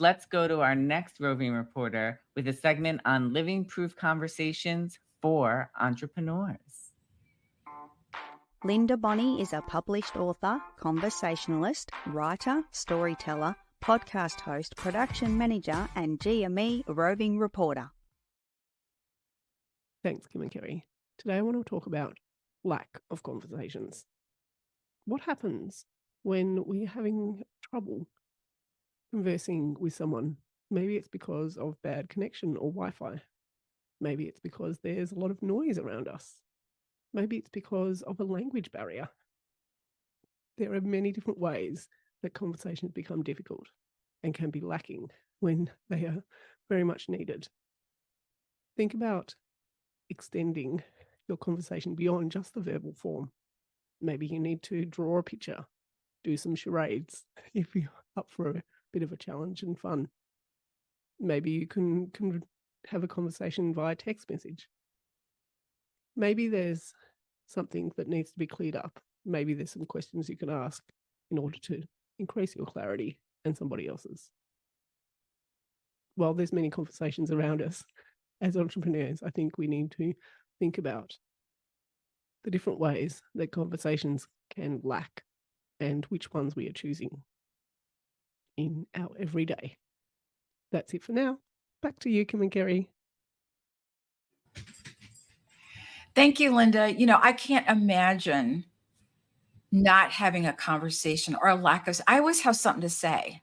let's go to our next roving reporter with a segment on living proof conversations for entrepreneurs. Linda Bonney is a published author, conversationalist, writer, storyteller, podcast host, production manager, and GME roving reporter. Thanks, Kim and Kerry. Today I want to talk about lack of conversations. What happens when we're having trouble conversing with someone? Maybe it's because of bad connection or Wi-Fi. Maybe it's because there's a lot of noise around us. Maybe it's because of a language barrier. There are many different ways that conversations become difficult and can be lacking when they are very much needed. Think about extending your conversation beyond just the verbal form. Maybe you need to draw a picture, do some charades if you're up for a bit of a challenge and fun. Maybe you can have a conversation via text message. Maybe there's something that needs to be cleared up. Maybe there's some questions you can ask in order to increase your clarity and somebody else's. While there's many conversations around us, as entrepreneurs, I think we need to think about the different ways that conversations can lack and which ones we are choosing in our everyday. That's it for now. Back to you, Kim and Kerry. Thank you, Linda. I can't imagine not having a conversation or a lack of, I always have something to say.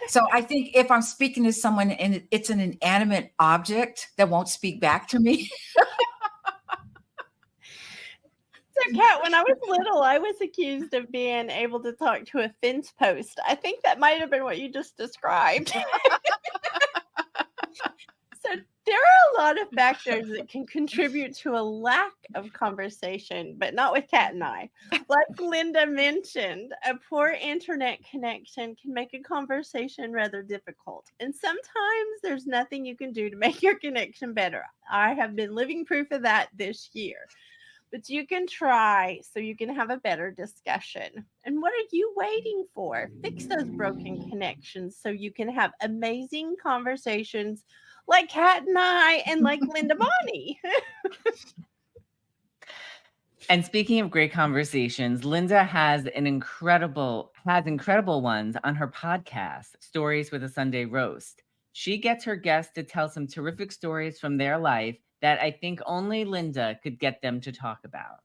So I think if I'm speaking to someone and it's an inanimate object that won't speak back to me. So, Kat, when I was little, I was accused of being able to talk to a fence post. I think that might have been what you just described. So there are a lot of factors that can contribute to a lack of conversation, but not with Kat and I. Like Linda mentioned, a poor internet connection can make a conversation rather difficult. And sometimes there's nothing you can do to make your connection better. I have been living proof of that this year. But you can try so you can have a better discussion. And what are you waiting for? Fix those broken connections so you can have amazing conversations like Kat and I and like Linda Bonney. And speaking of great conversations, Linda has incredible ones on her podcast, Stories with a Sunday Roast. She gets her guests to tell some terrific stories from their life that I think only Linda could get them to talk about.